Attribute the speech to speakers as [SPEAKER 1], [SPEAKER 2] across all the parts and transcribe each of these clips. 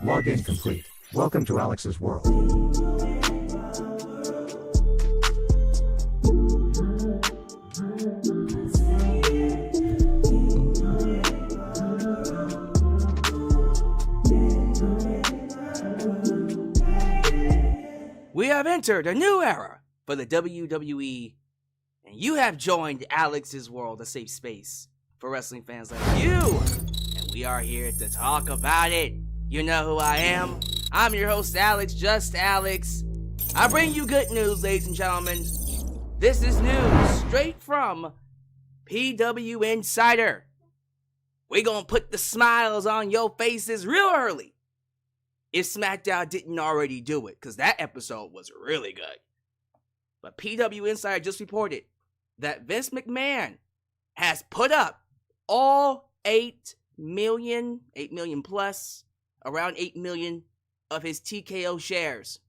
[SPEAKER 1] Login complete. Welcome to Alyx's world.
[SPEAKER 2] We have entered a new era for the WWE, and you have joined Alyx's world, a safe space for wrestling fans like you. And we are here to talk about it. You know who I am. I'm your host, Alyx, just Alyx. I bring you good news, ladies and gentlemen. This is news straight from PW Insider. We're gonna put the smiles on your faces real early, if SmackDown didn't already do it, because that episode was really good. But PW Insider just reported that Vince McMahon has put up all 8 million plus, around 8 million of his TKO shares.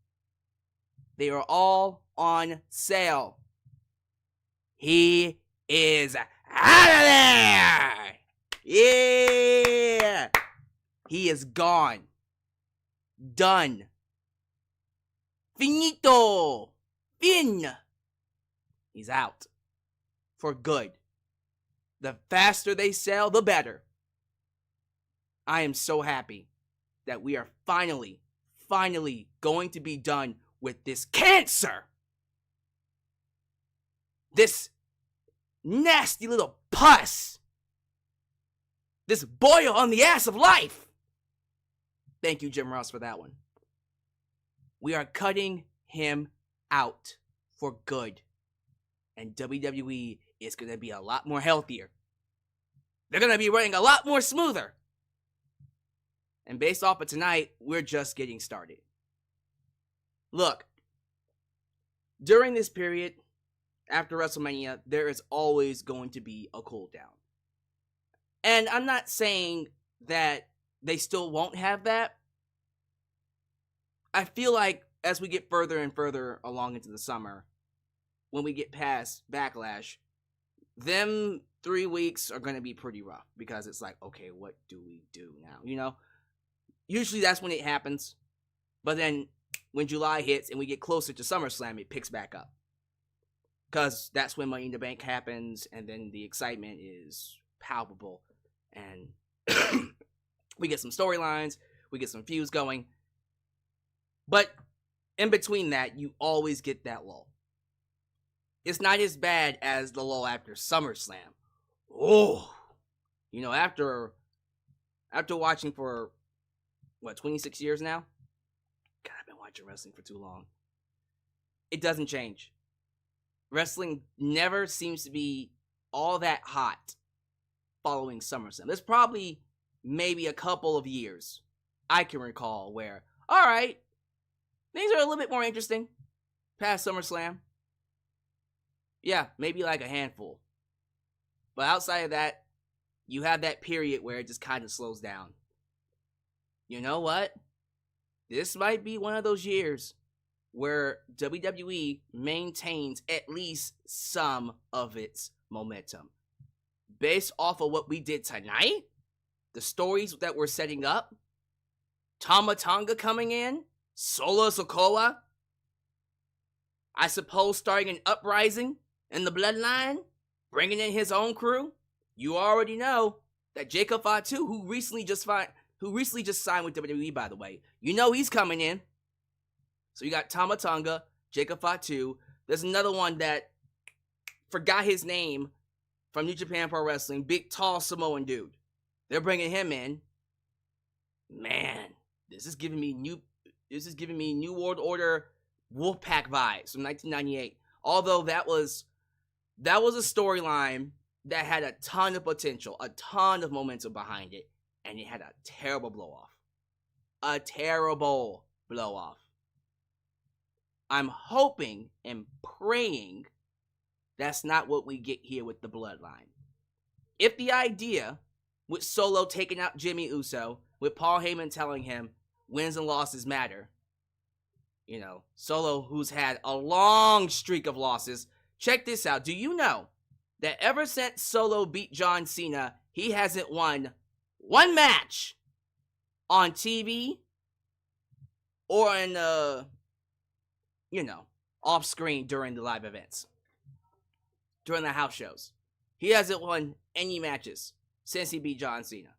[SPEAKER 2] They are all on sale. He is out of there! Yeah! He is gone. Done. Finito. Fin. He's out. For good. The faster they sell, the better. I am so happy that we are finally going to be done with this cancer. This nasty little pus. This boil on the ass of life. Thank you, Jim Ross, for that one. We are cutting him out for good. And WWE is going to be a lot more healthier. They're going to be running a lot more smoother. And based off of tonight, we're just getting started. Look, during this period, after WrestleMania, there is always going to be a cool down. And I'm not saying that they still won't have that. I feel like as we get further and further along into the summer, when we get past Backlash, them 3 weeks are going to be pretty rough, because it's like, okay, what do we do now? You know, usually that's when it happens. But then when July hits and we get closer to SummerSlam, it picks back up, because that's when Money in the Bank happens, and then the excitement is palpable, and we get some storylines, we get some feuds going. But in between that, you always get that lull. It's not as bad as the lull after SummerSlam. Oh, you know, after watching for, 26 years now? God, I've been watching wrestling for too long. It doesn't change. Wrestling never seems to be all that hot following SummerSlam. There's probably maybe a couple of years I can recall where, all right, things are a little bit more interesting past SummerSlam. Yeah, maybe like a handful. But outside of that, you have that period where it just kind of slows down. You know what? This might be one of those years where WWE maintains at least some of its momentum. Based off of what we did tonight, the stories that we're setting up, Tama Tonga coming in, Solo Sikoa, I suppose starting an uprising in the Bloodline, bringing in his own crew. You already know that Jacob Fatu, who recently just signed with WWE, by the way, you know he's coming in. So you got Tama Tonga, Jacob Fatu. There's another one that forgot his name from New Japan Pro Wrestling, big tall Samoan dude. They're bringing him in. Man, this is giving me New World Order Wolfpack vibes from 1998. Although that was a storyline that had a ton of potential, a ton of momentum behind it, and it had a terrible blow-off. I'm hoping and praying that's not what we get here with the Bloodline. If the idea with Solo taking out Jimmy Uso, with Paul Heyman telling him wins and losses matter, you know, Solo, who's had a long streak of losses. Check this out. Do you know that ever since Solo beat John Cena, he hasn't won one match on TV or in off screen during the live events, during the house shows. He hasn't won any matches since he beat John Cena.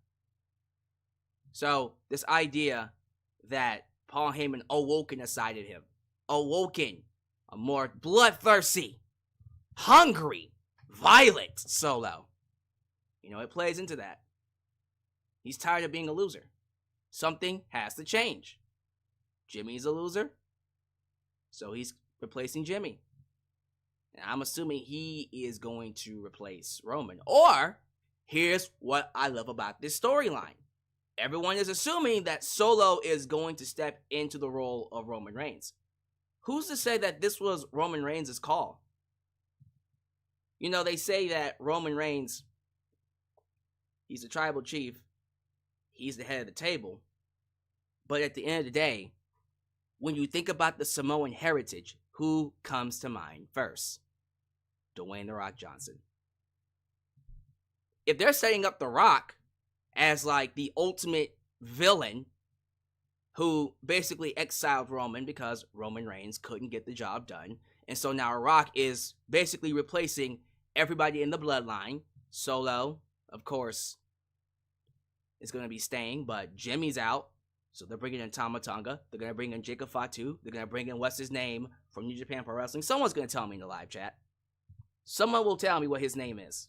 [SPEAKER 2] So this idea that Paul Heyman awoken inside of him, a more bloodthirsty, hungry, violent Solo, it plays into that. He's tired of being a loser. Something has to change. Jimmy's a loser, so he's replacing Jimmy. And I'm assuming he is going to replace Roman. Or, here's what I love about this storyline. Everyone is assuming that Solo is going to step into the role of Roman Reigns. Who's to say that this was Roman Reigns' call? They say that Roman Reigns, he's the tribal chief, he's the head of the table. But at the end of the day, when you think about the Samoan heritage, who comes to mind first? Dwayne "The Rock" Johnson. If they're setting up The Rock as like the ultimate villain who basically exiled Roman because Roman Reigns couldn't get the job done, and so now Rock is basically replacing everybody in the bloodline. Solo, of course, is going to be staying, but Jimmy's out. So they're bringing in Tama Tonga. They're going to bring in Jacob Fatu. They're going to bring in what's his name from New Japan Pro Wrestling. Someone's going to tell me in the live chat. Someone will tell me what his name is.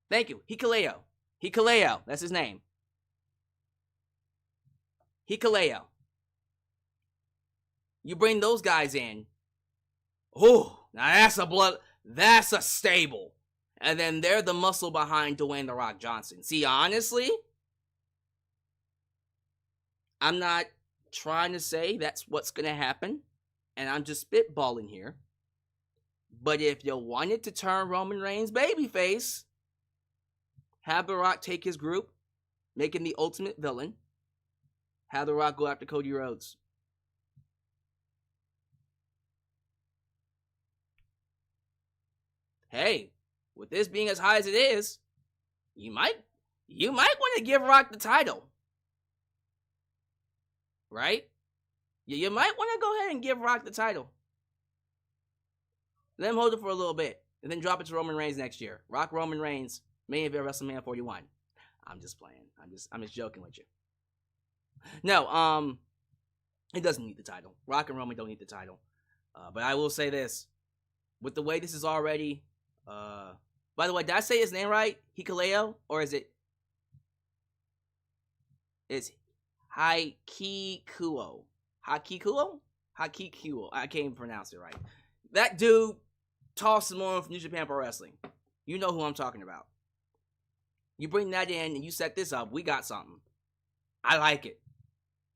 [SPEAKER 2] Thank you. Hikuleo. Hikuleo. That's his name. Hikuleo. You bring those guys in. Oh, now that's a stable. And then they're the muscle behind Dwayne "The Rock" Johnson. See, honestly, I'm not trying to say that's what's going to happen, and I'm just spitballing here. But if you wanted to turn Roman Reigns babyface, have The Rock take his group, make him the ultimate villain, have The Rock go after Cody Rhodes. Hey, with this being as high as it is, you might want to give Rock the title. Right? You might want to go ahead and give Rock the title. Let him hold it for a little bit, and then drop it to Roman Reigns next year. Rock Roman Reigns, main event WrestleMania 41. I'm just playing. I'm just joking with you. No, he doesn't need the title. Rock and Roman don't need the title. But I will say this. With the way this is already... by the way, did I say his name right? Hikuleo? Or is it... It's Hakikuo. Hakikuo? Hakikuo. I can't even pronounce it right. That dude, tall Samoan from New Japan Pro Wrestling. You know who I'm talking about. You bring that in and you set this up, we got something. I like it.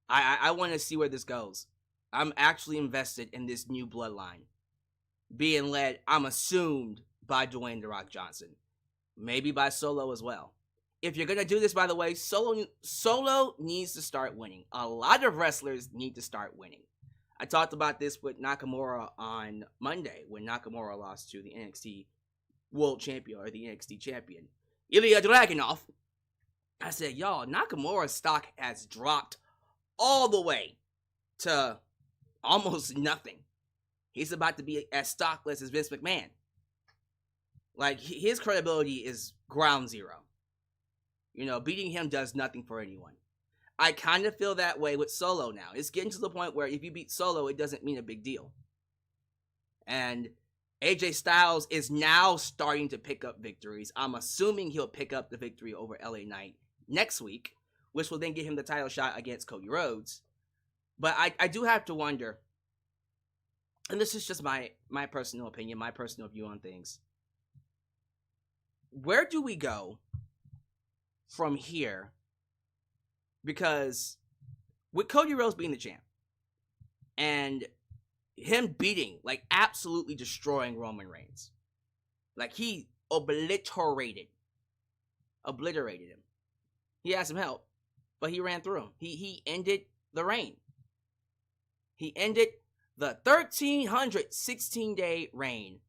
[SPEAKER 2] I want to see where this goes. I'm actually invested in this new bloodline. Being led, I'm assumed, by Dwayne "The Rock" Johnson. Maybe by Solo as well. If you're going to do this, by the way, Solo needs to start winning. A lot of wrestlers need to start winning. I talked about this with Nakamura on Monday when Nakamura lost to the NXT World Champion, or the NXT Champion, Ilya Dragunov. I said, y'all, Nakamura's stock has dropped all the way to almost nothing. He's about to be as stockless as Vince McMahon. Like, his credibility is ground zero. Beating him does nothing for anyone. I kind of feel that way with Solo now. It's getting to the point where if you beat Solo, it doesn't mean a big deal. And AJ Styles is now starting to pick up victories. I'm assuming he'll pick up the victory over LA Knight next week, which will then get him the title shot against Cody Rhodes. But I do have to wonder, and this is just my personal opinion, my personal view on things. Where do we go from here? Because with Cody Rhodes being the champ and him beating, like absolutely destroying Roman Reigns, like he obliterated him. He had some help, but he ran through him. He ended the reign. He ended the 1,316-day reign.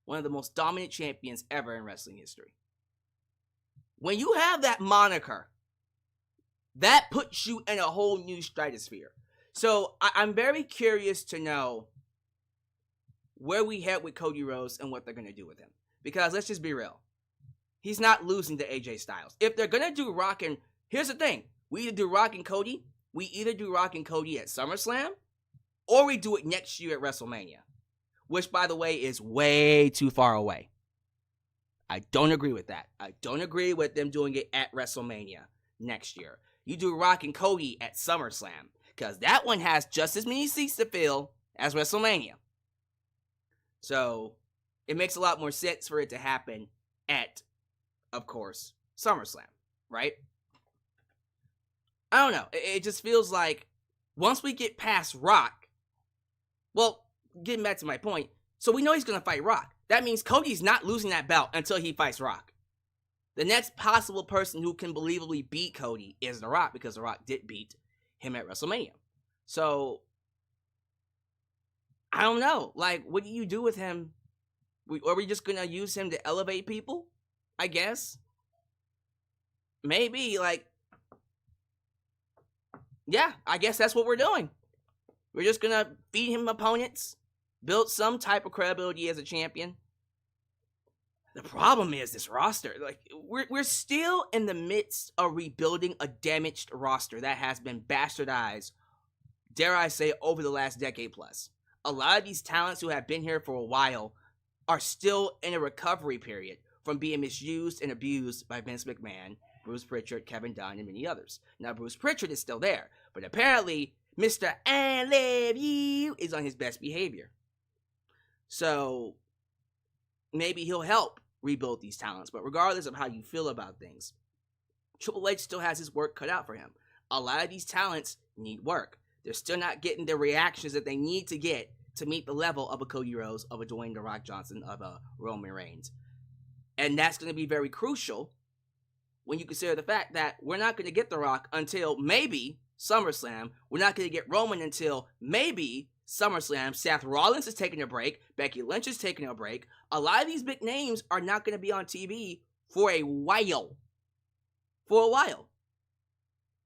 [SPEAKER 2] One of the most dominant champions ever in wrestling history. When you have that moniker, that puts you in a whole new stratosphere. So I'm very curious to know where we head with Cody Rhodes and what they're going to do with him. Because let's just be real. He's not losing to AJ Styles. If they're going to do Rock and... Here's the thing. We either do Rock and Cody. We either do Rock and Cody at SummerSlam. Or we do it next year at WrestleMania. Which, by the way, is way too far away. I don't agree with that. I don't agree with them doing it at WrestleMania next year. You do Rock and Cody at SummerSlam. Because that one has just as many seats to fill as WrestleMania. So, it makes a lot more sense for it to happen at, of course, SummerSlam, right? I don't know. It just feels like once we get past Rock, well, getting back to my point, so we know he's going to fight Rock. That means Cody's not losing that belt until he fights Rock. The next possible person who can believably beat Cody is The Rock, because The Rock did beat him at WrestleMania. So, I don't know. Like, what do you do with him? Are we just going to use him to elevate people? I guess. Maybe, like... Yeah, I guess that's what we're doing. We're just going to feed him opponents, build some type of credibility as a champion. The problem is this roster. Like, we're still in the midst of rebuilding a damaged roster that has been bastardized, dare I say, over the last decade plus. A lot of these talents who have been here for a while are still in a recovery period from being misused and abused by Vince McMahon, Bruce Pritchard, Kevin Dunn, and many others. Now, Bruce Pritchard is still there, but apparently, Mr. I Love You is on his best behavior. So, maybe he'll help rebuild these talents, but regardless of how you feel about things, Triple H still has his work cut out for him. A lot of these talents need work. They're still not getting the reactions that they need to get to meet the level of a Cody Rhodes, of a Dwayne The Rock Johnson, of a Roman Reigns. And that's going to be very crucial when you consider the fact that we're not going to get The Rock until maybe SummerSlam. We're not going to get Roman until maybe SummerSlam. Seth Rollins is taking a break. Becky Lynch is taking a break. A lot of these big names are not going to be on TV for a while.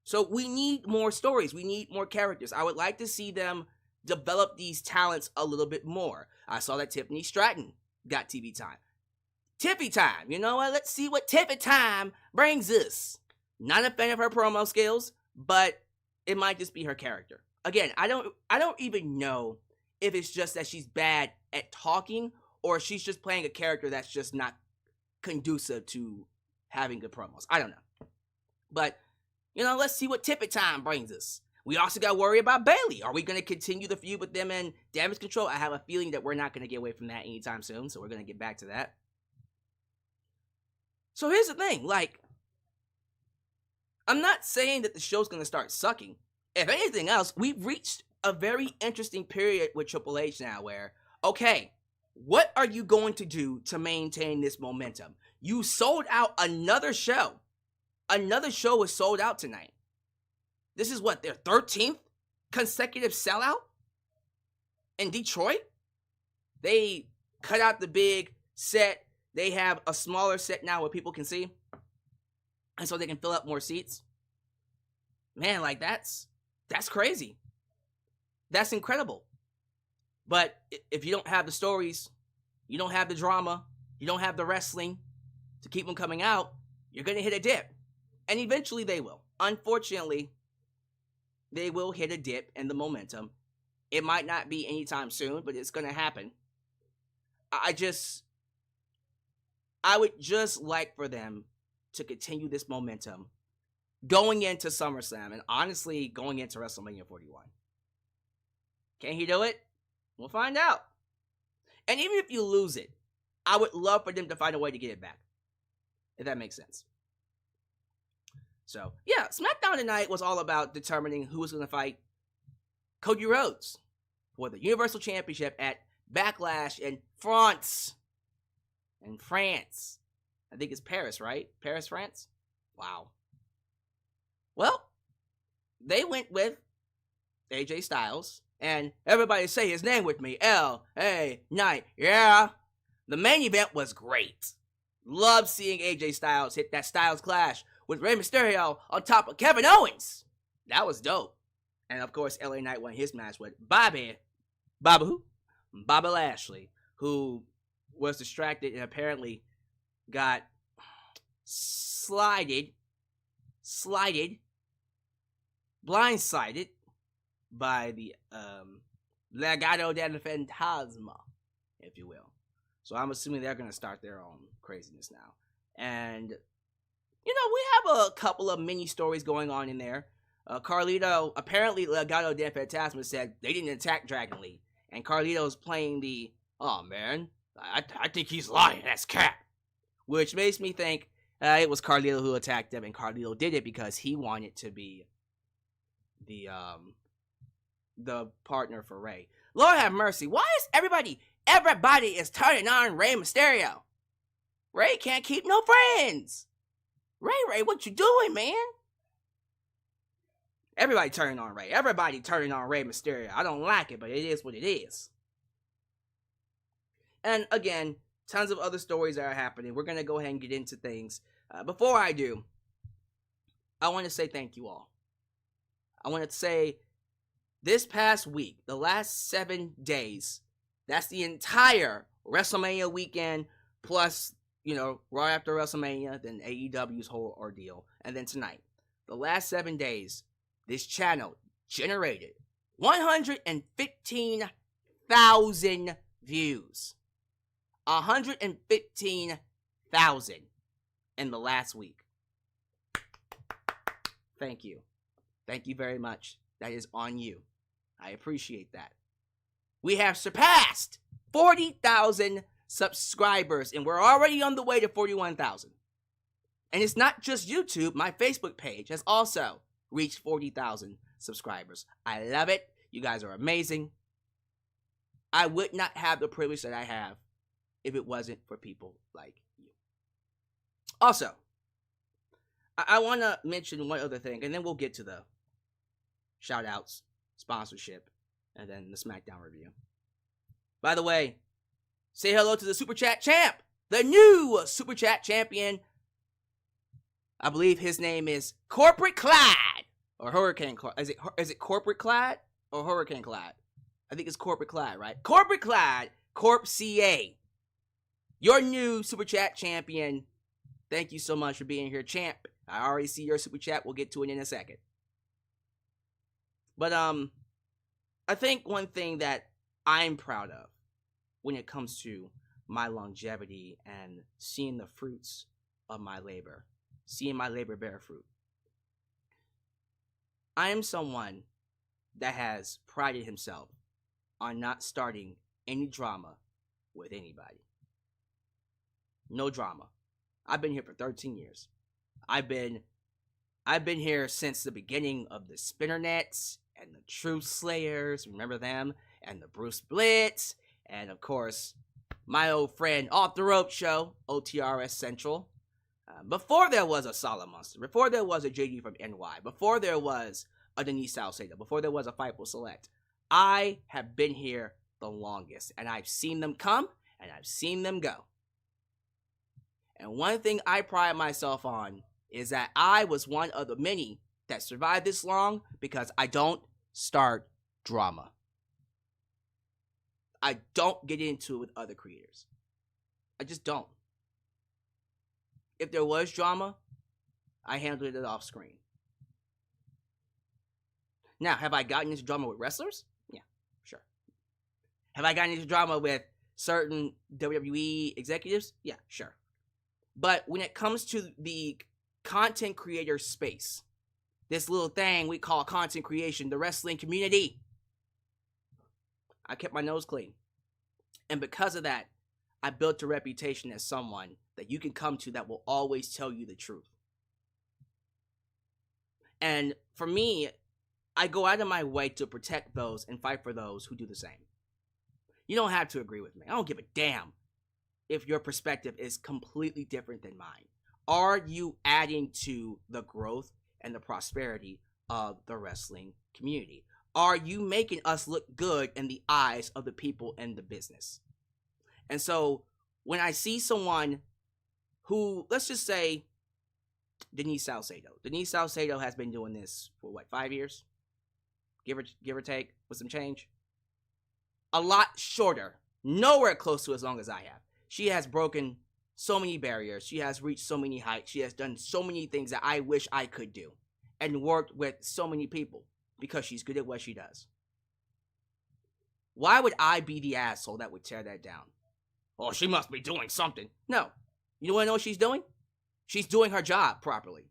[SPEAKER 2] So we need more stories. We need more characters. I would like to see them develop these talents a little bit more. I saw that Tiffany Stratton got TV time. Tiffy time. You know what? Let's see what Tiffy time brings us. Not a fan of her promo skills, but it might just be her character. Again, I don't even know if it's just that she's bad at talking or she's just playing a character that's just not conducive to having good promos. I don't know. But, you know, let's see what Tippet time brings us. We also got to worry about Bayley. Are we going to continue the feud with them and Damage Control? I have a feeling that we're not going to get away from that anytime soon, so we're going to get back to that. So here's the thing, like, I'm not saying that the show's going to start sucking. If anything else, we've reached a very interesting period with Triple H now where, okay, what are you going to do to maintain this momentum? You sold out another show. Another show was sold out tonight. This is what, their 13th consecutive sellout in Detroit? They cut out the big set. They have a smaller set now where people can see. And so they can fill up more seats. Man, like that's crazy. That's incredible. But if you don't have the stories, you don't have the drama, you don't have the wrestling to keep them coming out, you're going to hit a dip. And eventually they will. Unfortunately, they will hit a dip in the momentum. It might not be anytime soon, but it's going to happen. I would just like for them to continue this momentum going into SummerSlam and honestly going into WrestleMania 41. Can he do it? We'll find out. And even if you lose it, I would love for them to find a way to get it back. If that makes sense. So, yeah, SmackDown tonight was all about determining who was going to fight Cody Rhodes for the Universal Championship at Backlash in France. In France. I think it's Paris, right? Paris, France? Wow. Well, they went with AJ Styles. And everybody say his name with me. L.A. Knight. Yeah. The main event was great. Love seeing AJ Styles hit that Styles Clash with Rey Mysterio on top of Kevin Owens. That was dope. And of course, LA Knight won his match with Bobby Lashley, who was distracted and apparently got blindsided by the Legado del Fantasma, if you will. So I'm assuming they're going to start their own craziness now. And, we have a couple of mini stories going on in there. Carlito, apparently Legado del Fantasma said they didn't attack Dragon Lee. And Carlito's playing the, oh man, I think he's lying, that's cap. Which makes me think it was Carlito who attacked them, and Carlito did it because he wanted to be the partner for Rey. Lord have mercy, why is everybody is turning on Rey Mysterio? Rey can't keep no friends. Rey, what you doing, man? Everybody turning on Rey. Everybody turning on Rey Mysterio. I don't like it, but it is what it is. And again, tons of other stories that are happening. We're going to go ahead and get into things. Before I do, I want to say thank you all. I want to say this past week, the last 7 days, that's the entire WrestleMania weekend, plus, right after WrestleMania, then AEW's whole ordeal, and then tonight. The last 7 days, this channel generated 115,000 views. 115,000 in the last week. Thank you. Thank you very much. That is on you. I appreciate that. We have surpassed 40,000 subscribers, and we're already on the way to 41,000. And it's not just YouTube. My Facebook page has also reached 40,000 subscribers. I love it. You guys are amazing. I would not have the privilege that I have if it wasn't for people like you. Also, I want to mention one other thing, and then we'll get to the shout-outs, sponsorship, and then the SmackDown review. By the way, say hello to the Super Chat champ, the new Super Chat champion. I believe his name is Corporate Clyde, or Hurricane Clyde. Is it Corporate Clyde or Hurricane Clyde? I think it's Corporate Clyde, right? Corporate Clyde, Corp CA. Your new Super Chat champion. Thank you so much for being here, champ. I already see your Super Chat. We'll get to it in a second. But I think one thing that I'm proud of when it comes to my longevity and seeing the fruits of my labor, seeing my labor bear fruit. I am someone that has prided himself on not starting any drama with anybody. No drama. I've been here for 13 years. I've been here since the beginning of the Spinner Nets and the Truth Slayers, remember them? And the Bruce Blitz, and of course, my old friend Off the Rope Show, OTRS Central. Before there was a Solid Monster, before there was a JD from NY, before there was a Denise Salcedo, before there was a Fightful Select, I have been here the longest, and I've seen them come, and I've seen them go. And one thing I pride myself on is that I was one of the many that survived this long because I don't start drama. I don't get into it with other creators. I just don't. If there was drama, I handled it off screen. Now, have I gotten into drama with wrestlers? Yeah, sure. Have I gotten into drama with certain WWE executives? Yeah, sure. But when it comes to the content creator space, this little thing we call content creation, the wrestling community, I kept my nose clean. And because of that, I built a reputation as someone that you can come to that will always tell you the truth. And for me, I go out of my way to protect those and fight for those who do the same. You don't have to agree with me. I don't give a damn if your perspective is completely different than mine. Are you adding to the growth and the prosperity of the wrestling community? Are you making us look good in the eyes of the people in the business? And so when I see someone who, let's just say, Denise Salcedo. Denise Salcedo has been doing this for what, 5 years? Give or take, with some change. A lot shorter. Nowhere close to as long as I have. She has broken so many barriers. She has reached so many heights. She has done so many things that I wish I could do. And worked with so many people because she's good at what she does. Why would I be the asshole that would tear that down? Oh, she must be doing something. No. You want to know what she's doing? She's doing her job properly.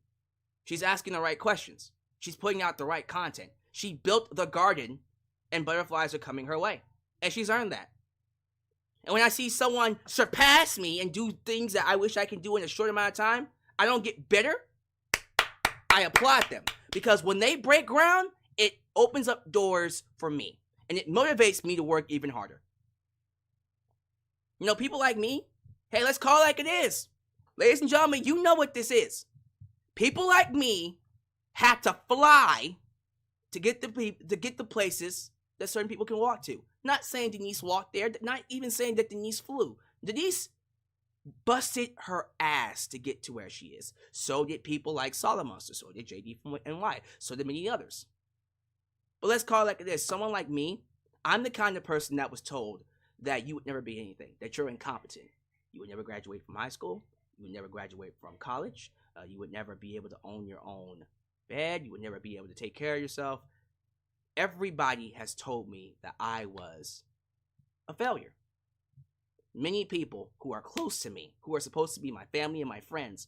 [SPEAKER 2] She's asking the right questions. She's putting out the right content. She built the garden, and butterflies are coming her way. And she's earned that. And when I see someone surpass me and do things that I wish I can do in a short amount of time, I don't get bitter. I applaud them. Because when they break ground, it opens up doors for me. And it motivates me to work even harder. You know, people like me, hey, let's call it like it is. Ladies and gentlemen, you know what this is. People like me have to fly to get the places that certain people can walk to. Not saying Denise walked there, not even saying that Denise flew. Denise busted her ass to get to where she is. So did people like Solomon, so did JD from NY, so did many others. But let's call it like it is. Someone like me, I'm the kind of person that was told that you would never be anything, that you're incompetent. You would never graduate from high school. You would never graduate from college. You would never be able to own your own bed. You would never be able to take care of yourself. Everybody has told me that I was a failure. Many people who are close to me, who are supposed to be my family and my friends,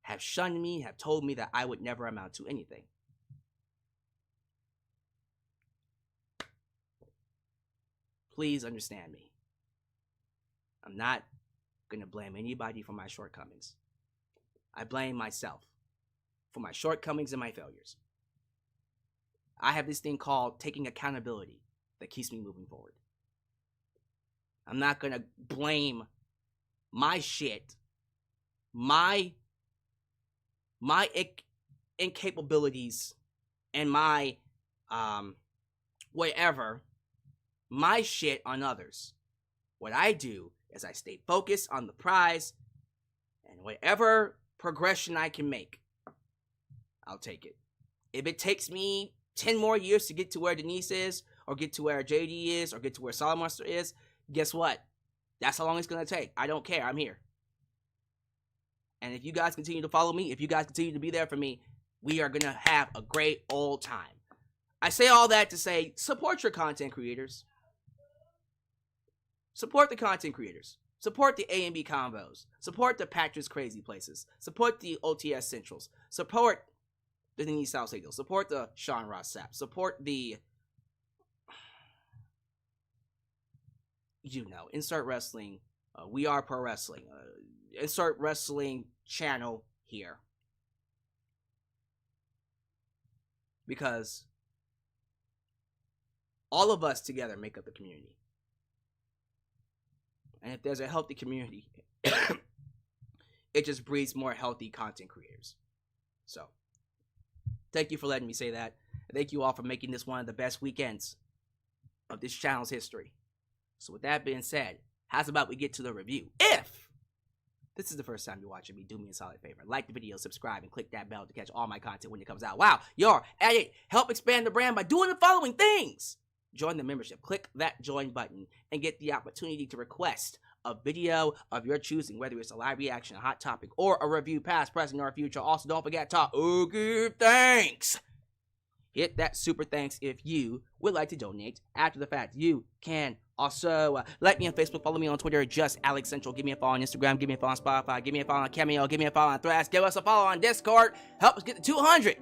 [SPEAKER 2] have shunned me, have told me that I would never amount to anything. Please understand me. I'm not going to blame anybody for my shortcomings. I blame myself for my shortcomings and my failures. I have this thing called taking accountability that keeps me moving forward. I'm not going to blame my shit, my incapabilities, and my whatever, my shit on others. What I do is I stay focused on the prize, and whatever progression I can make, I'll take it. If it takes me 10 more years to get to where Denise is, or get to where JD is, or get to where Solomon is, guess what? That's how long it's going to take. I don't care. I'm here. And if you guys continue to follow me, if you guys continue to be there for me, we are going to have a great old time. I say all that to say, support your content creators. Support the content creators. Support the A&B Convos. Support the Patrick's Crazy Places. Support the OTS Centrals. Support the Denise Salcedo. Support the Sean Ross Sapp. Support the, insert wrestling. We Are Pro Wrestling. Insert wrestling channel here. Because all of us together make up the community. And if there's a healthy community, it just breeds more healthy content creators. So, thank you for letting me say that. Thank you all for making this one of the best weekends of this channel's history. So with that being said, how's about we get to the review? If this is the first time you're watching me, do me a solid favor. Like the video, subscribe, and click that bell to catch all my content when it comes out. Wow, you're at it. Help expand the brand by doing the following things. Join the membership. Click that join button and get the opportunity to request a video of your choosing, whether it's a live reaction, a hot topic, or a review past, present, or future. Also, don't forget to give thanks. Hit that super thanks if you would like to donate. After the fact, you can also like me on Facebook, follow me on Twitter, just Alyx Central. Give me a follow on Instagram, give me a follow on Spotify, give me a follow on Cameo, give me a follow on Threads, give us a follow on Discord. Help us get to 200.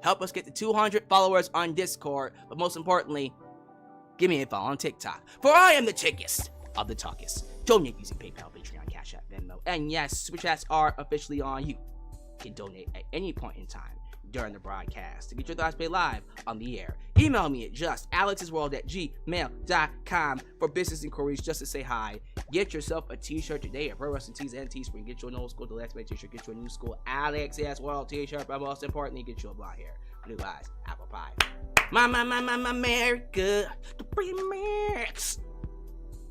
[SPEAKER 2] Help us get to 200 followers on Discord. But most importantly, give me a follow on TikTok. For I am the tickest of the talkest. Donate using PayPal, Patreon, Cash App, Venmo. And yes, Super Chats are officially on. You can donate at any point in time during the broadcast to get your thoughts played live on the air. Email me at justAlyx'sworld@gmail.com for business inquiries, just to say hi. Get yourself a t-shirt today at Pro Wrestling Tees and Teespring. Get you an old school Deluxe t-shirt. Get you a new school Alyx World t-shirt. But most importantly, get you a blonde hair, blue eyes, apple pie. My America, the remix.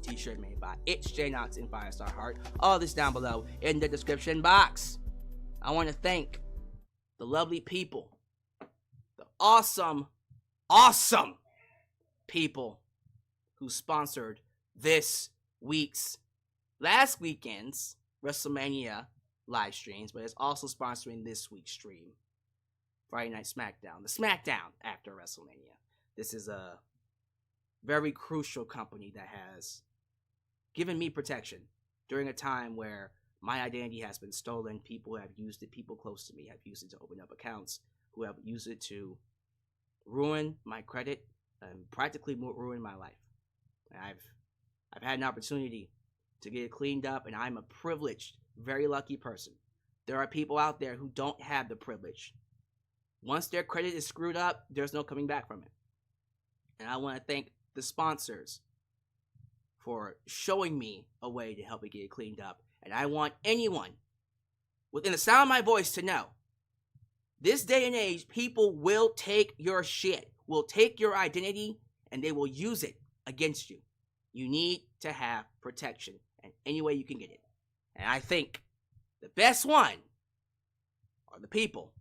[SPEAKER 2] T-shirt made by It's J Knox and Firestar Heart. All this down below in the description box. I want to thank the lovely people, the awesome people who sponsored last weekend's WrestleMania live streams, but it's also sponsoring this week's stream, Friday Night SmackDown, the SmackDown after WrestleMania. This is a very crucial company that has given me protection during a time where my identity has been stolen. People have used it, people close to me have used it to open up accounts, who have used it to ruin my credit and practically ruin my life. I've had an opportunity to get it cleaned up, and I'm a privileged, very lucky person. There are people out there who don't have the privilege. Once their credit is screwed up, there's no coming back from it. And I want to thank the sponsors for showing me a way to help it get cleaned up. And I want anyone within the sound of my voice to know, this day and age, people will take your shit, will take your identity, and they will use it against you. You need to have protection, and any way you can get it. And I think the best one are the people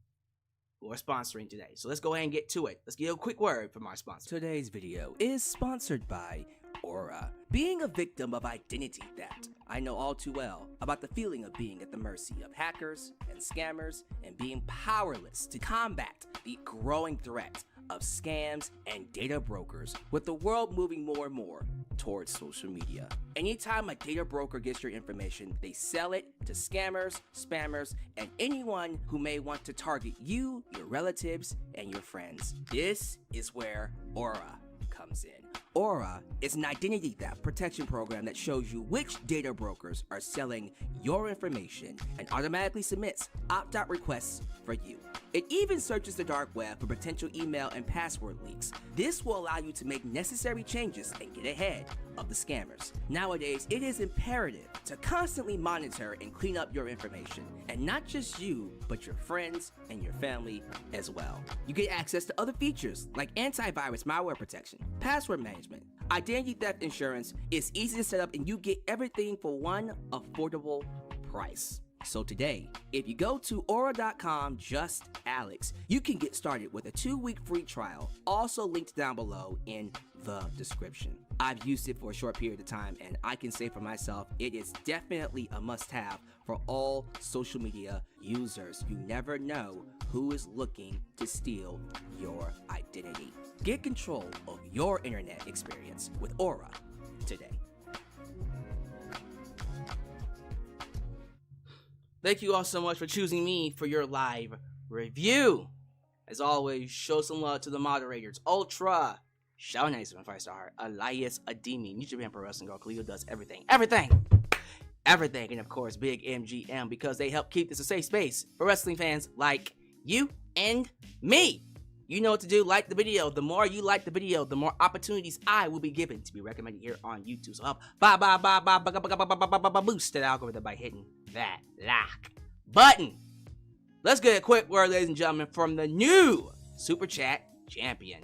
[SPEAKER 2] who are sponsoring today. So let's go ahead and get to it. Let's get a quick word from our sponsor.
[SPEAKER 3] Today's video is sponsored by Aura. Being a victim of identity theft, I know all too well about the feeling of being at the mercy of hackers and scammers and being powerless to combat the growing threat of scams and data brokers, with the world moving more and more towards social media. Anytime a data broker gets your information, they sell it to scammers, spammers, and anyone who may want to target you, your relatives, and your friends. This is where Aura comes in. Aura is an identity theft protection program that shows you which data brokers are selling your information and automatically submits opt-out requests for you. It even searches the dark web for potential email and password leaks. This will allow you to make necessary changes and get ahead of the scammers. Nowadays, it is imperative to constantly monitor and clean up your information, and not just you, but your friends and your family as well. You get access to other features like antivirus malware protection, password management, identity theft insurance. Is easy to set up, and you get everything for one affordable price. So today, if you go to aura.com, just Alyx, you can get started with a 2-week free trial, also linked down below in the description. I've used it for a short period of time, and I can say for myself, it is definitely a must-have for all social media users. You never know who is looking to steal your identity. Get control of your internet experience with Aura today.
[SPEAKER 2] Thank you all so much for choosing me for your live review. As always, show some love to the moderators. Ultra, Shawn Nason, 5-star, Elias Ademi, New Japan Pro Wrestling Girl, Khalil does everything. And of course, Big MGM, because they help keep this a safe space for wrestling fans like you and me. You know what to do. Like the video. The more you like the video, the more opportunities I will be given to be recommended here on YouTube. So help boost that algorithm by hitting that like button. Let's get a quick word, ladies and gentlemen, from the new Super Chat champion.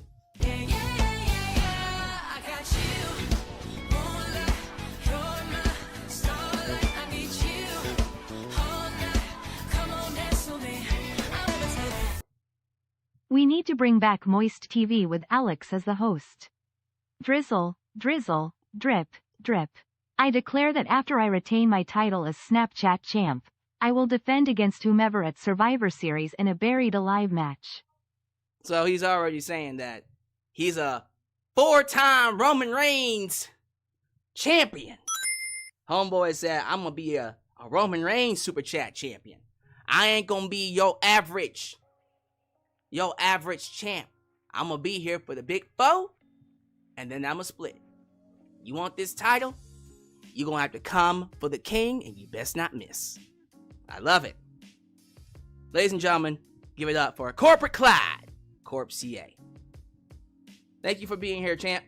[SPEAKER 4] We need to bring back Moist TV with Alyx as the host. Drizzle, drizzle, drip, drip. I declare that after I retain my title as Snapchat champ, I will defend against whomever at Survivor Series in a buried alive match.
[SPEAKER 2] So he's already saying that he's a 4-time Roman Reigns champion. Homeboy said, I'm going to be a Roman Reigns Super Chat champion. I ain't going to be your average champ. I'm going to be here for the big four, and then I'm going to split. You want this title? You're going to have to come for the king, and you best not miss. I love it. Ladies and gentlemen, give it up for Corporate Clyde, Corp CA. Thank you for being here, champ.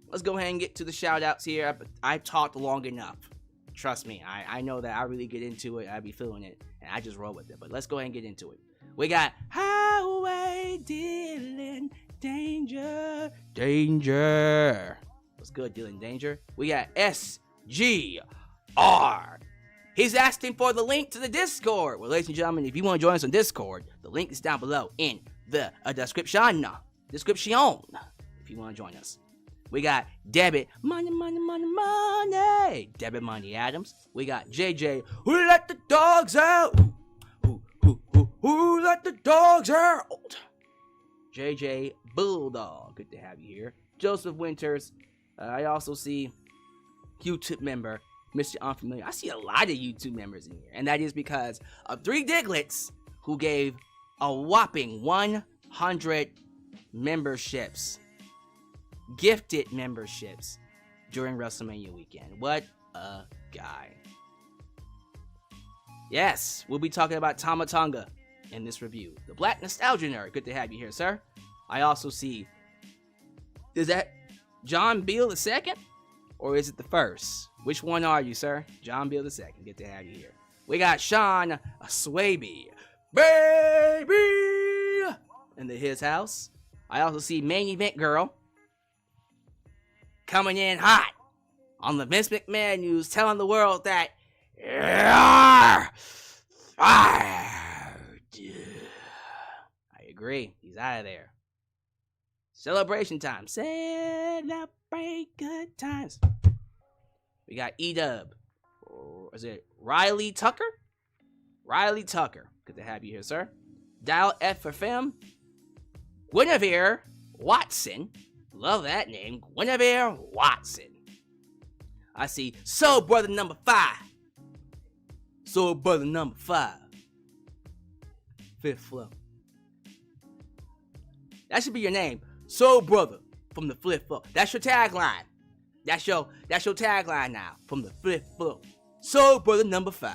[SPEAKER 2] Let's go ahead and get to the shout-outs here. I've talked long enough. Trust me, I know that I really get into it. I be feeling it, and I just roll with it. But let's go ahead and get into it. We got Highway Dylan Danger. What's good, Dylan Danger? We got SGR He's asking for the link to the Discord. Well, ladies and gentlemen, if you want to join us on Discord, the link is down below in the description. If you want to join us. We got Debit Money. Debit Money Adams. We got JJ. Who let the dogs out? Who let the dogs out? JJ Bulldog. Good to have you here. Joseph Winters. I also see YouTube member Mr. Unfamiliar. I see a lot of YouTube members in here. And that is because of 3 Diglets who gave a whopping 100 memberships. Gifted memberships during WrestleMania weekend. What a guy. Yes, we'll be talking about Tama Tonga in this review. The Black Nostalgia Nerd. Good to have you here, sir. I also see... Is that John Beal II? Or is it the first? Which one are you, sir? John Beal II. Good to have you here. We got Sean Swaby. Baby! In his house. I also see Main Event Girl. Coming in hot. On the Vince McMahon news. Telling the world that... You're fired. I agree. He's out of there. Celebration time. Celebrate good times. We got E-Dub. Or is it Riley Tucker? Riley Tucker. Good to have you here, sir. Dial F for Femme. Guinevere Watson. Love that name. Guinevere Watson. I see Soul Brother number 5. Soul Brother number 5. Fifth flow. That should be your name. Soul Brother from the Fifth flow. That's your tagline. That's your tagline now. From the Fifth flow. Soul Brother number 5.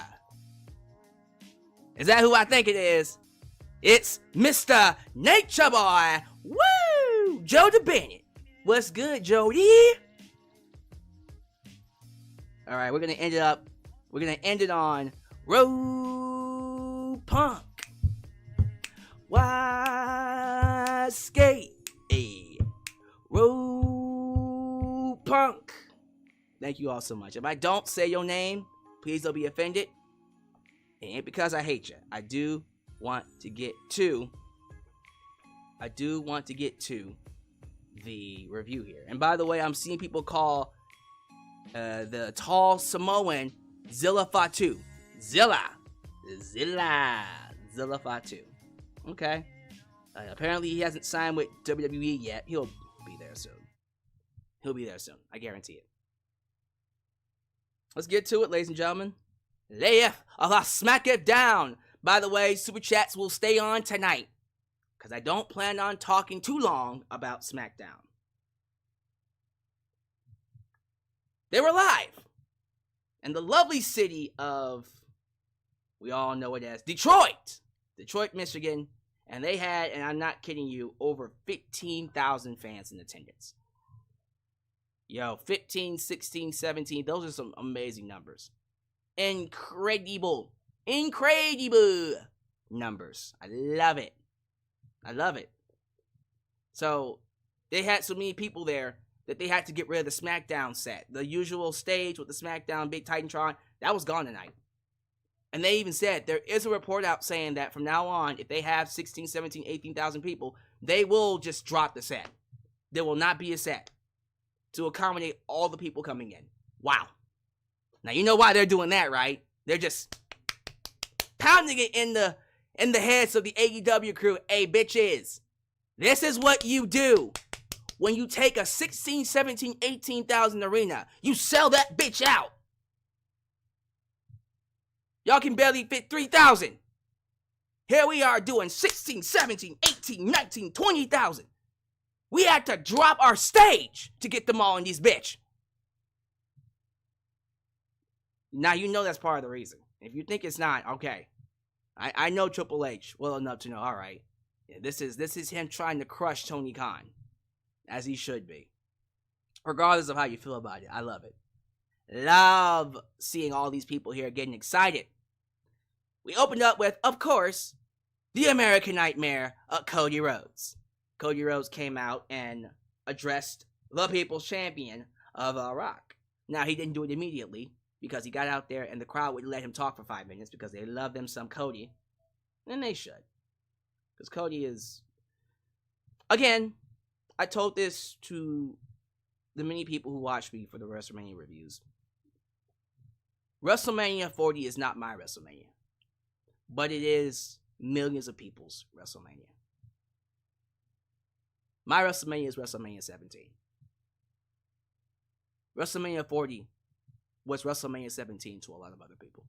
[SPEAKER 2] Is that who I think it is? It's Mr. Nature Boy. Woo! Jody Bennett. What's good, Jody? Alright, we're gonna end it on Road Punk. Why skate? Road Punk. Thank you all so much. If I don't say your name, please don't be offended. It ain't because I hate you. I do want to get to the review here. And by the way, I'm seeing people call the tall Samoan Zilla Fatu. Zilla Fatu. Okay. Apparently he hasn't signed with WWE yet. He'll be there soon. I guarantee it. Let's get to it, ladies and gentlemen. Let's smack it down. By the way, Super Chats will stay on tonight, because I don't plan on talking too long about SmackDown. They were live in the lovely city of, we all know it as Detroit, Michigan, and they had, and I'm not kidding you, over 15,000 fans in attendance. Yo, 15, 16, 17, those are some amazing numbers. Incredible numbers. I love it. So, they had so many people there that they had to get rid of the SmackDown set. The usual stage with the SmackDown Big Titantron, that was gone tonight. And they even said, there is a report out saying that from now on, if they have 16, 17, 18,000 people, they will just drop the set. There will not be a set to accommodate all the people coming in. Wow. Now, you know why they're doing that, right? They're just pounding it in the heads of the AEW crew. Hey, bitches, this is what you do. When you take a 16, 17, 18,000 arena, you sell that bitch out. Y'all can barely fit 3,000. Here we are doing 16, 17, 18, 19, 20,000. We had to drop our stage to get them all in this bitch. Now, you know that's part of the reason. If you think it's not, okay. I know Triple H well enough to know, all right. Yeah, this is him trying to crush Tony Khan. As he should be. Regardless of how you feel about it. I love it. Love seeing all these people here getting excited. We opened up with, of course, the American Nightmare, Cody Rhodes. Cody Rhodes came out and addressed the People's Champion of Rock. Now, he didn't do it immediately. because he got out there and the crowd would let him talk for 5 minutes because they love them some Cody. And they should. Because Cody is... Again, I told this to the many people who watch me for the WrestleMania reviews. WrestleMania 40 is not my WrestleMania. But it is millions of people's WrestleMania. My WrestleMania is WrestleMania 17. WrestleMania 40 was WrestleMania 17 to a lot of other people.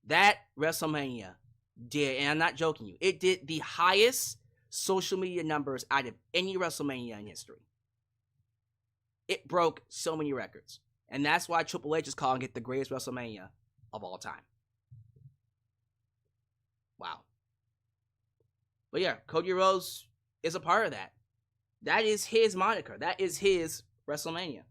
[SPEAKER 2] That WrestleMania did, and I'm not joking you, it did the highest social media numbers out of any WrestleMania in history. It broke so many records. And that's why Triple H is calling it the greatest WrestleMania of all time. Wow. But yeah, Cody Rhodes is a part of that. That is his moniker. That is his WrestleMania.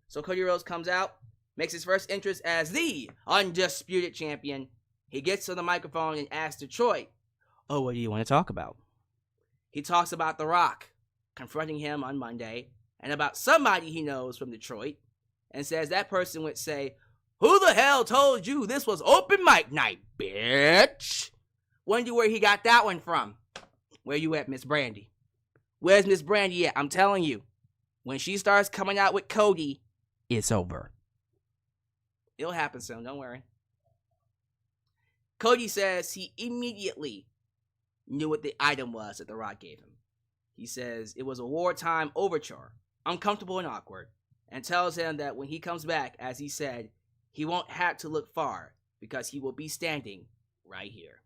[SPEAKER 2] So Cody Rhodes comes out, makes his first entrance as the undisputed champion. He gets to the microphone and asks Detroit, "Oh, what do you want to talk about?" He talks about The Rock confronting him on Monday and about somebody he knows from Detroit, and says that person would say, "Who the hell told you this was open mic night, bitch?" Wonder where he got that one from. Where you at, Miss Brandy? Where's Miss Brandy at? I'm telling you, when she starts coming out with Cody, it's over. It'll happen soon, don't worry. Cody says he immediately knew what the item was that The Rock gave him. He says it was a wartime overture, uncomfortable and awkward, and tells him that when he comes back, as he said, he won't have to look far because he will be standing right here.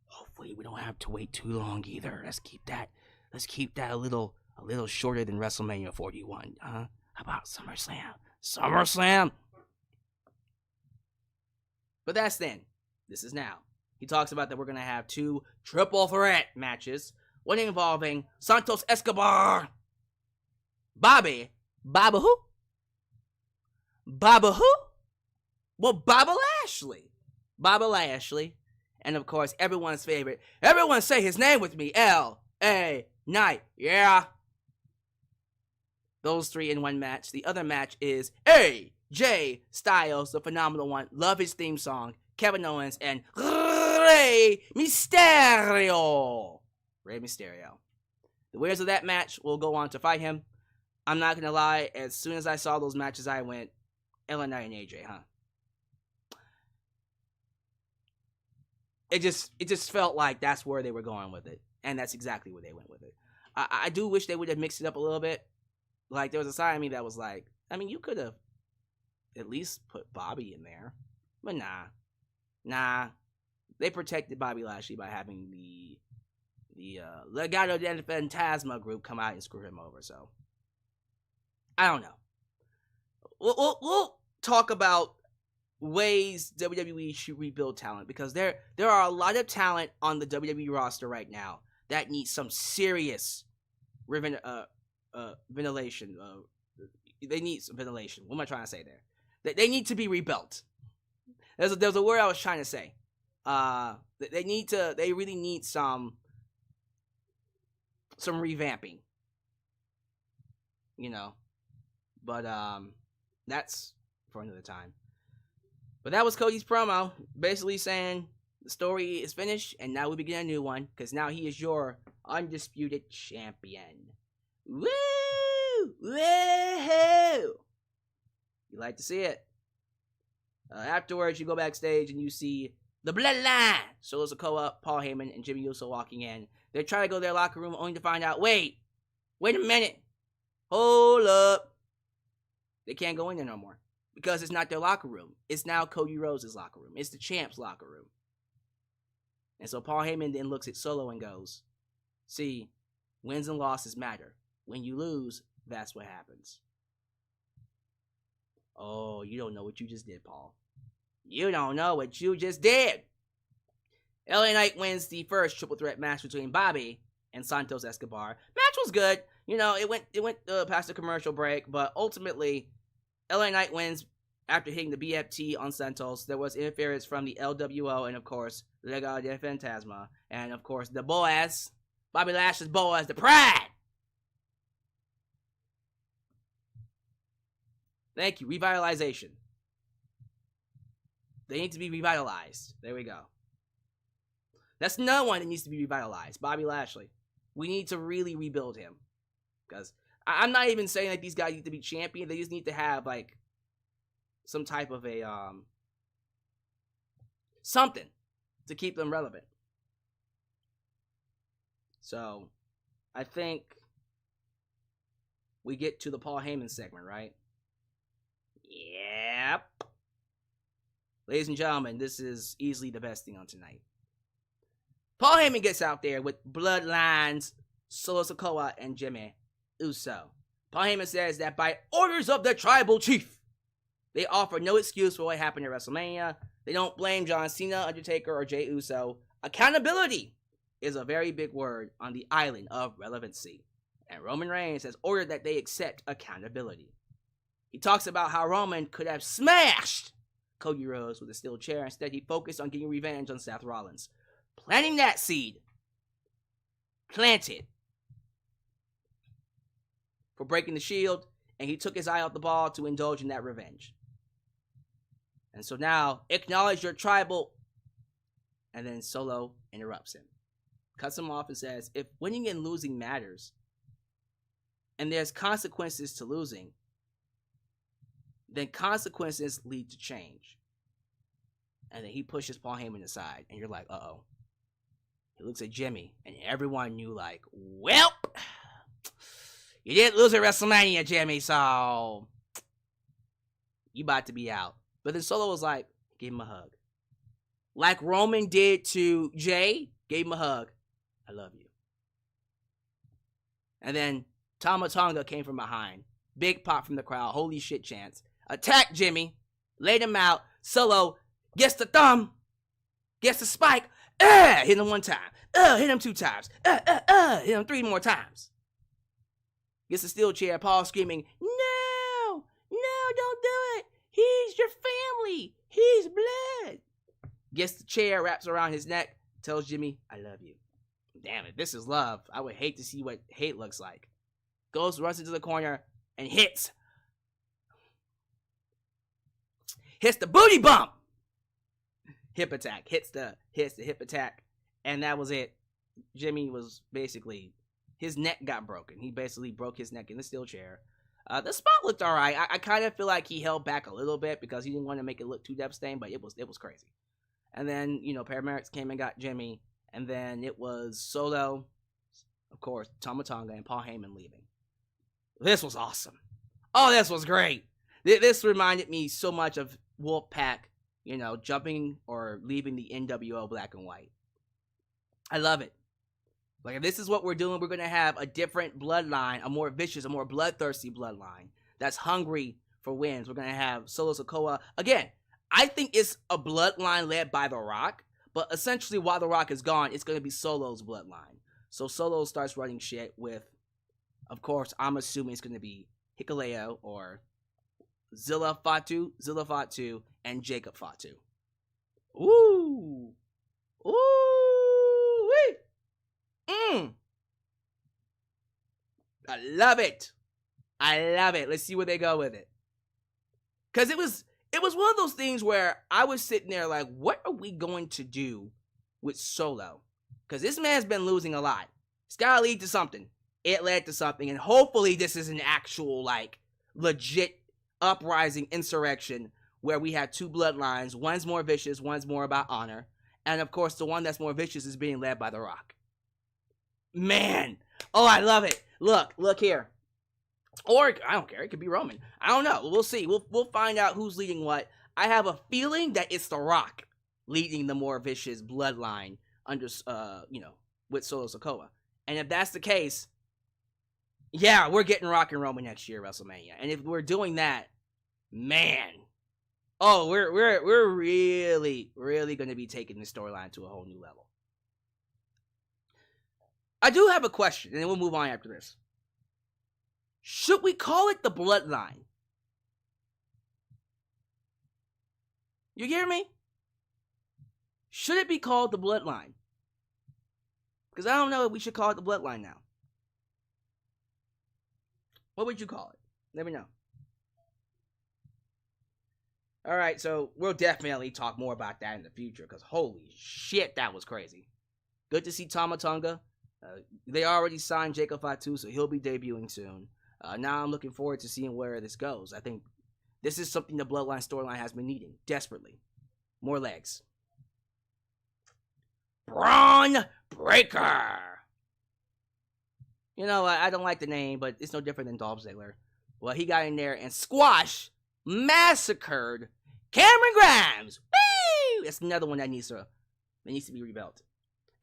[SPEAKER 2] Hopefully we don't have to wait too long either. Let's keep that a little shorter than WrestleMania 41, huh? How about SummerSlam? SummerSlam! But that's then. This is now. He talks about that we're going to have 2 triple threat matches, one involving Santos Escobar, Baba who? Baba who? Well, Baba Lashley. And of course, everyone's favorite. Everyone say his name with me. L.A. Knight. Yeah. Those 3 in one match. The other match is AJ Styles, the phenomenal one. Love his theme song. Kevin Owens and Rey Mysterio. The winners of that match will go on to fight him. I'm not going to lie. As soon as I saw those matches, I went, LA Knight and AJ, huh? It just felt like that's where they were going with it. And that's exactly where they went with it. I do wish they would have mixed it up a little bit. Like, there was a side of me that was like, I mean, you could have at least put Bobby in there. But nah. They protected Bobby Lashley by having the Legado del Fantasma group come out and screw him over. So, I don't know. We'll talk about ways WWE should rebuild talent, because there are a lot of talent on the WWE roster right now that needs some serious ventilation. They need some ventilation. What am I trying to say there? They need to be rebuilt. There's a word I was trying to say. They really need some revamping. You know. But that's for another time. But that was Cody's promo, basically saying the story is finished and now we begin a new one, because now he is your undisputed champion. Woo! Woohoo! You like to see it. Afterwards, you go backstage and you see the Bloodline. Solo Sikoa, Paul Heyman, and Jimmy Uso walking in. They're trying to go to their locker room only to find out, wait a minute. Hold up. They can't go in there no more. Because it's not their locker room. It's now Cody Rhodes' locker room. It's the champ's locker room. And so Paul Heyman then looks at Solo and goes, see, wins and losses matter. When you lose, that's what happens. Oh, you don't know what you just did, Paul. You don't know what you just did. LA Knight wins the first triple threat match between Bobby and Santos Escobar. Match was good. You know, it went past the commercial break, but ultimately, LA Knight wins after hitting the BFT on Santos. There was interference from the LWO and, of course, Legado del Fantasma. And, of course, the Boaz, Bobby Lashley's Boaz, the Pride. Thank you. Revitalization. They need to be revitalized. There we go. That's another one that needs to be revitalized. Bobby Lashley. We need to really rebuild him. Because I'm not even saying that these guys need to be champion. They just need to have, like, some type of a, something to keep them relevant. So, I think we get to the Paul Heyman segment, right? Yep. Ladies and gentlemen, this is easily the best thing on tonight. Paul Heyman gets out there with Bloodline's Solo Sikoa and Jimmy Uso. Paul Heyman says that by orders of the tribal chief, they offer no excuse for what happened at WrestleMania. They don't blame John Cena, Undertaker, or Jey Uso. Accountability is a very big word on the island of relevancy. And Roman Reigns has ordered that they accept accountability. He talks about how Roman could have smashed Cody Rhodes with a steel chair. Instead, he focused on getting revenge on Seth Rollins. Planting that seed. Planted. For breaking the Shield. And he took his eye off the ball to indulge in that revenge. And so now, acknowledge your tribal. And then Solo interrupts him. Cuts him off and says, if winning and losing matters, and there's consequences to losing, then consequences lead to change. And then he pushes Paul Heyman aside, and you're like, uh-oh. He looks at Jimmy, and everyone knew, like, welp, you didn't lose at WrestleMania, Jimmy, so you about to be out. But then Solo was like, give him a hug. Like Roman did to Jay, gave him a hug. I love you. And then Tama Tonga came from behind. Big pop from the crowd. Holy shit chance. Attacked Jimmy. Laid him out. Solo gets the thumb. Gets the spike. Hit him one time. Hit him 2 times. Hit him 3 more times. Gets the steel chair. Paul screaming, no, don't do it. He's your family. He's blood. Gets the chair, wraps around his neck, tells Jimmy, I love you. Damn it, this is love. I would hate to see what hate looks like. Goes, runs into the corner, and hits. Hits the booty bump. Hip attack. Hits the hip attack. And that was it. Jimmy was basically, his neck got broken. He basically broke his neck in the steel chair. The spot looked alright. I kind of feel like he held back a little bit because he didn't want to make it look too devastating, but it was crazy. And then, paramedics came and got Jimmy. And then it was Solo, of course, Tama Tonga, and Paul Heyman leaving. This was awesome. Oh, this was great. This reminded me so much of Wolfpack, jumping or leaving the NWO Black and White. I love it. Like, if this is what we're doing, we're going to have a different bloodline, a more vicious, a more bloodthirsty bloodline that's hungry for wins. We're going to have Solo Sikoa. Again, I think it's a bloodline led by The Rock, but essentially while The Rock is gone, it's going to be Solo's bloodline. So Solo starts running shit with, of course, I'm assuming it's going to be Hikuleo or Zilla Fatu, and Jacob Fatu. Ooh. Ooh-wee. I love it. Let's see where they go with it. Because it was one of those things where I was sitting there like, what are we going to do with Solo? Because this man's been losing a lot. It's got to lead to something. It led to something. And hopefully this is an actual, like, legit uprising insurrection where we have 2 bloodlines. One's more vicious. One's more about honor. And, of course, the one that's more vicious is being led by The Rock. Man. Oh, I love it. Look here. Or, I don't care. It could be Roman. I don't know. We'll see. We'll find out who's leading what. I have a feeling that it's The Rock leading the more vicious bloodline under, with Solo Sikoa. And if that's the case, yeah, we're getting Rock and Roman next year at WrestleMania. And if we're doing that, man, oh, we're really, really going to be taking this storyline to a whole new level. I do have a question, and then we'll move on after this. Should we call it the Bloodline? You hear me? Should it be called the Bloodline? Because I don't know if we should call it the Bloodline now. What would you call it? Let me know. All right, so we'll definitely talk more about that in the future because holy shit, that was crazy. Good to see Tama Tonga. They already signed Jacob Fatu, so he'll be debuting soon. Now I'm looking forward to seeing where this goes. I think this is something the Bloodline storyline has been needing desperately. More legs. Braun Breaker. You know, I don't like the name, but it's no different than Dolph Ziggler. Well, he got in there and massacred Cameron Grimes. Woo! That's another one that needs to be rebuilt.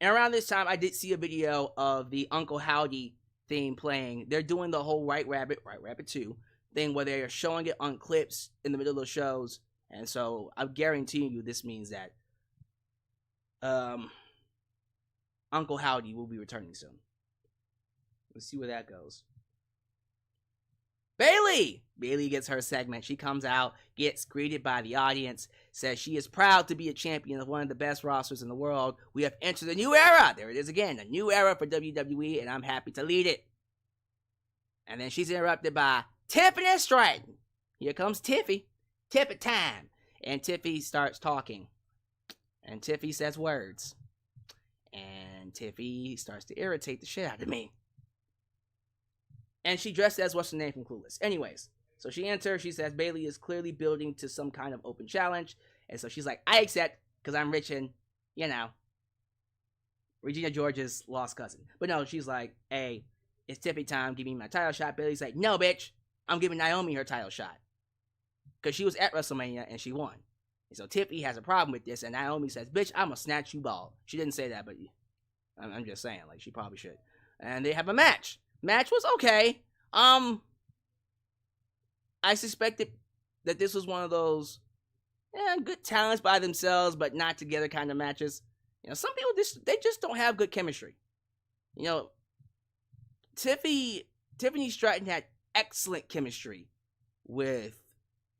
[SPEAKER 2] And around this time, I did see a video of the Uncle Howdy theme playing. They're doing the whole White Rabbit 2 thing where they're showing it on clips in the middle of the shows. And so I'm guaranteeing you this means that Uncle Howdy will be returning soon. Let's see where that goes. Bayley gets her segment. She comes out, gets greeted by the audience, says she is proud to be a champion of one of the best rosters in the world. We have entered a new era. There it is again, a new era for WWE, and I'm happy to lead it. And then she's interrupted by Tiffany Stratton. Here comes Tiffy. Tiffy time. And Tiffy starts talking. And Tiffy says words. And Tiffy starts to irritate the shit out of me. And she dressed as what's her name from Clueless. Anyways, so she enters. She says Bayley is clearly building to some kind of open challenge. And so she's like, I accept because I'm rich and, you know, Regina George's lost cousin. But no, she's like, hey, it's Tiffy time. Give me my title shot. Bayley's like, no, bitch. I'm giving Naomi her title shot. Because she was at WrestleMania and she won. And so Tiffy has a problem with this. And Naomi says, bitch, I'm going to snatch you ball. She didn't say that, but I'm just saying. Like, she probably should. And they have a match. Match was okay. I suspected that this was one of those good talents by themselves, but not together kind of matches. You know, some people they just don't have good chemistry. You know, Tiffany Stratton had excellent chemistry with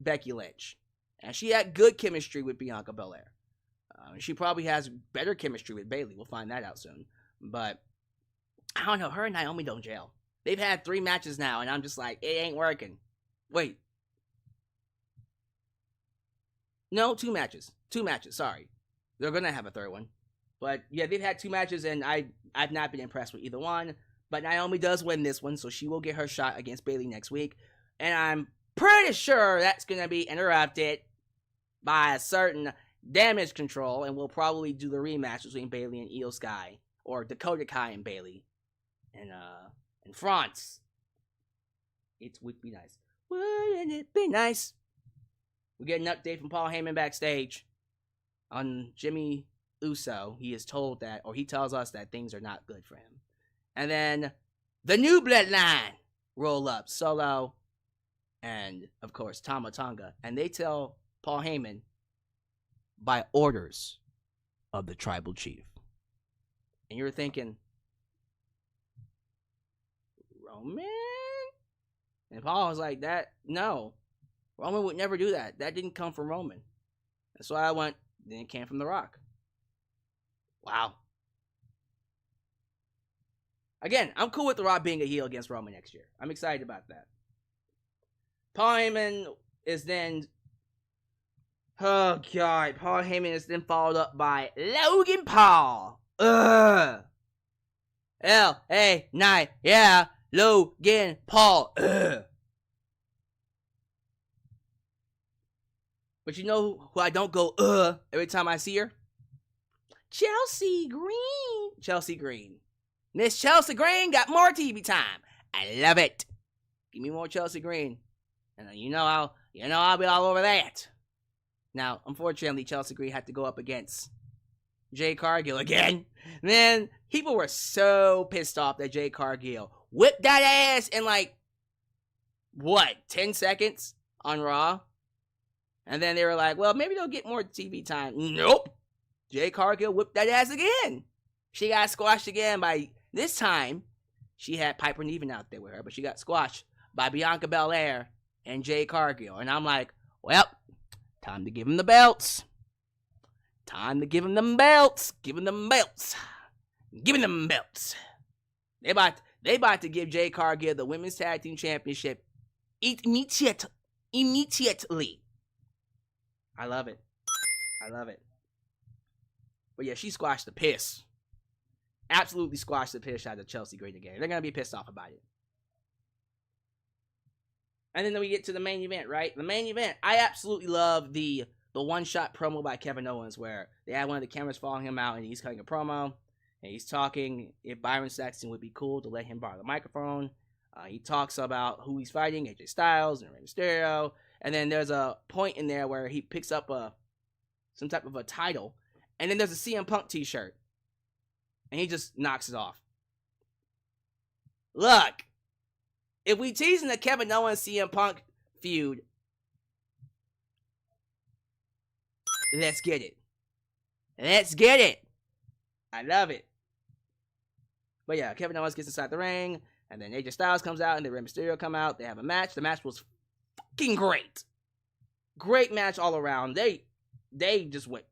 [SPEAKER 2] Becky Lynch, and she had good chemistry with Bianca Belair. She probably has better chemistry with Bayley. We'll find that out soon, but. I don't know, her and Naomi don't gel. They've had 3 matches now, and I'm just like, it ain't working. Wait. No, 2 matches. 2 matches, sorry. They're going to have a third one. But, yeah, they've had 2 matches, and I've not been impressed with either one. But Naomi does win this one, so she will get her shot against Bayley next week. And I'm pretty sure that's going to be interrupted by a certain Damage Control, and we'll probably do the rematch between Bayley and Io Sky, or Dakota Kai and Bayley. And France. It would be nice. Wouldn't it be nice? We get an update from Paul Heyman backstage on Jimmy Uso. He is told that, or he tells us that things are not good for him. And then the new Bloodline roll up. Solo and, of course, Tama Tonga. And they tell Paul Heyman, by orders of the Tribal Chief. And you're thinking, Roman? And Paul was like, no. Roman would never do that. That didn't come from Roman. That's why I went, then it came from The Rock. Wow. Again, I'm cool with The Rock being a heel against Roman next year. I'm excited about that. Paul Heyman is then... Oh, God. Paul Heyman is then followed up by Logan Paul. Ugh. L-A-9. Yeah. Logan Paul. Ugh. But you know who I don't go every time I see her? Chelsea Green. Chelsea Green. Miss Chelsea Green got more TV time. I love it. Give me more Chelsea Green. And you know I'll be all over that. Now, unfortunately, Chelsea Green had to go up against Jade Cargill again. Man, people were so pissed off that Jade Cargill whipped that ass in 10 seconds on Raw? And then they were like, well, maybe they'll get more TV time. Nope. Jade Cargill whipped that ass again. She got squashed again by, this time, she had Piper Niven out there with her, but she got squashed by Bianca Belair and Jade Cargill. And I'm like, well, time to give them the belts. Time to give them them belts. Give them them belts. Give them belts. They about to give Jade Cargill the Women's Tag Team Championship immediately. I love it. I love it. But yeah, she squashed the piss. Absolutely squashed the piss out of Chelsea Green again. They're gonna be pissed off about it. And then we get to the main event, right? The main event. I absolutely love the one-shot promo by Kevin Owens where they had one of the cameras following him out and he's cutting a promo and he's talking if Byron Saxton would be cool to let him borrow the microphone. He talks about who he's fighting, AJ Styles and Rey Mysterio. And then there's a point in there where he picks up some type of a title. And then there's a CM Punk t-shirt. And he just knocks it off. Look. If we teasing the Kevin Owens CM Punk feud, let's get it. Let's get it. I love it. But yeah, Kevin Owens gets inside the ring. And then AJ Styles comes out and then Rey Mysterio come out. They have a match. The match was fucking great. Great match all around. They just went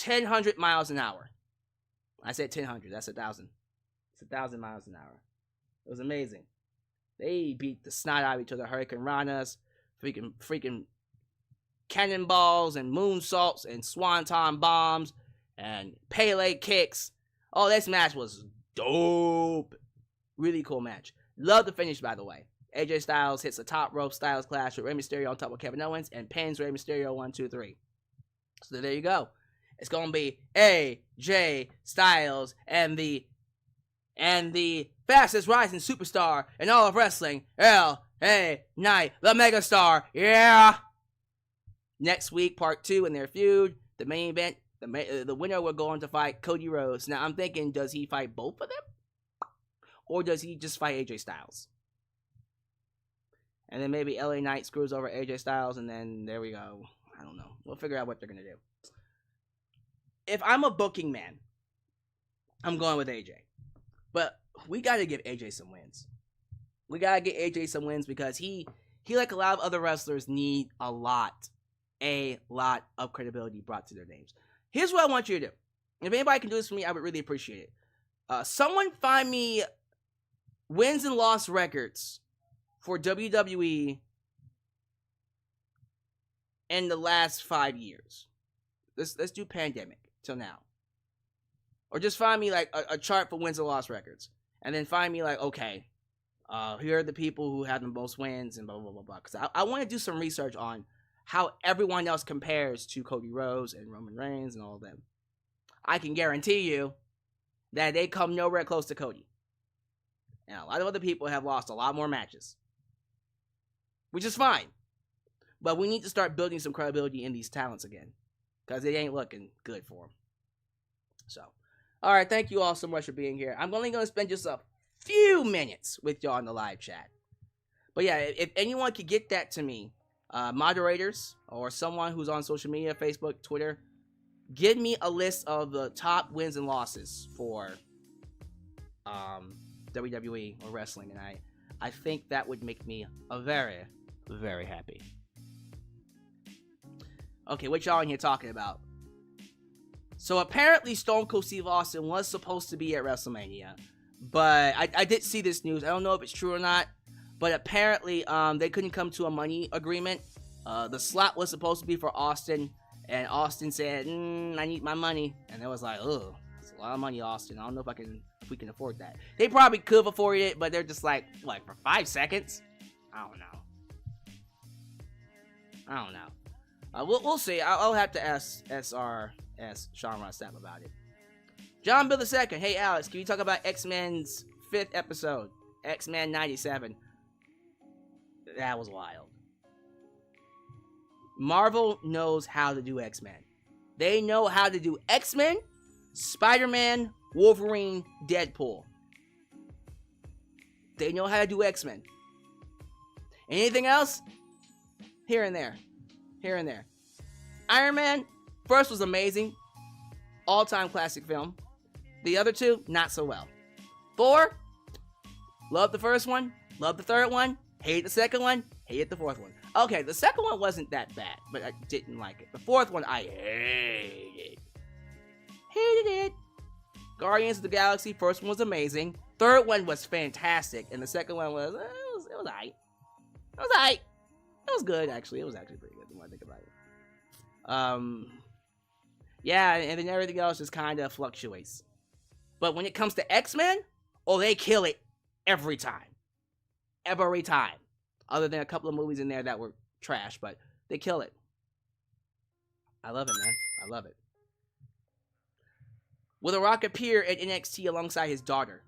[SPEAKER 2] 1,000 miles an hour. I said 1,000. That's 1,000. It's 1,000 miles an hour. It was amazing. They beat the snot out of each other. Hurricane Ranas, freaking cannonballs and moonsaults and swanton bombs and Pele kicks. Oh, this match was dope. Really cool match. Love the finish, by the way. AJ Styles hits a top rope Styles clash with Rey Mysterio on top of Kevin Owens and pins Rey Mysterio 1, 2, 3. So there you go. It's gonna be AJ Styles and the fastest rising superstar in all of wrestling, L.A. Knight, the megastar. Yeah. Next week, part 2 in their feud. The main event. The winner will go on to fight Cody Rhodes. Now I'm thinking, does he fight both of them? Or does he just fight AJ Styles? And then maybe LA Knight screws over AJ Styles, and then there we go. I don't know. We'll figure out what they're going to do. If I'm a booking man, I'm going with AJ. But we got to give AJ some wins. We got to get AJ some wins because he, like a lot of other wrestlers, need a lot of credibility brought to their names. Here's what I want you to do. If anybody can do this for me, I would really appreciate it. Someone find me wins and loss records for WWE in the last 5 years. Let's do pandemic till now. Or just find me like a chart for wins and loss records. And then find me like, okay, here are the people who have the most wins and blah, blah, blah, blah. Because I want to do some research on how everyone else compares to Cody Rhodes and Roman Reigns and all of them. I can guarantee you that they come nowhere close to Cody. And a lot of other people have lost a lot more matches. Which is fine. But we need to start building some credibility in these talents again. Because it ain't looking good for them. So, alright, thank you all so much for being here. I'm only going to spend just a few minutes with y'all in the live chat. But yeah, if anyone could get that to me, moderators, or someone who's on social media, Facebook, Twitter, give me a list of the top wins and losses for WWE or wrestling, and I think that would make me a very, very happy. Okay, what y'all in here talking about? So apparently Stone Cold Steve Austin was supposed to be at WrestleMania, but I did see this news. I don't know if it's true or not, but apparently they couldn't come to a money agreement. The slot was supposed to be for Austin, and Austin said, I need my money. And it was like, ugh, it's a lot of money, Austin. I don't know if we can afford that. They probably could have afforded it, but they're just like, what, for 5 seconds? I don't know. We'll see. I'll have to ask Sean Ross Sapp about it. John Bill II. Hey, Alex, can you talk about X-Men's 5th episode? X-Men 97. That was wild. Marvel knows how to do X-Men. They know how to do X-Men, Spider-Man, Wolverine, Deadpool. They know how to do X-Men. Anything else? Here and there. Iron Man, first was amazing. All-time classic film. The other two, not so well. Thor, loved the first one, loved the third one, hated the second one, hated the fourth one. Okay, the second one wasn't that bad, but I didn't like it. The fourth one, I hated it. Guardians of the Galaxy, first one was amazing. Third one was fantastic, and the second one was, it was aight. It was good, actually. It was actually pretty good, the more I think about it. Yeah, and then everything else just kind of fluctuates. But when it comes to X-Men, they kill it every time. Every time. Other than a couple of movies in there that were trash, but they kill it. I love it, man. I love it. Will The Rock appear at NXT alongside his daughter?